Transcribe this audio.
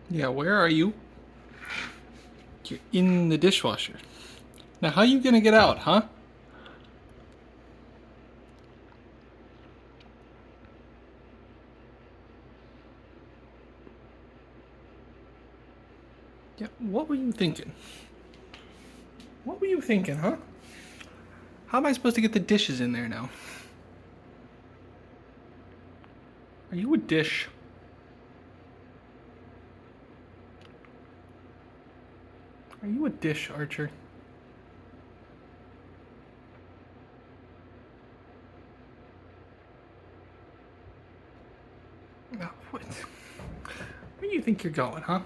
Yeah, where are you? You're in the dishwasher. Now, how you gonna get out, huh? Yeah, what were you thinking? What were you thinking, huh? How am I supposed to get the dishes in there now? Are you a dish? Are you a dish, Archer? No, what? Where do you think you're going, huh?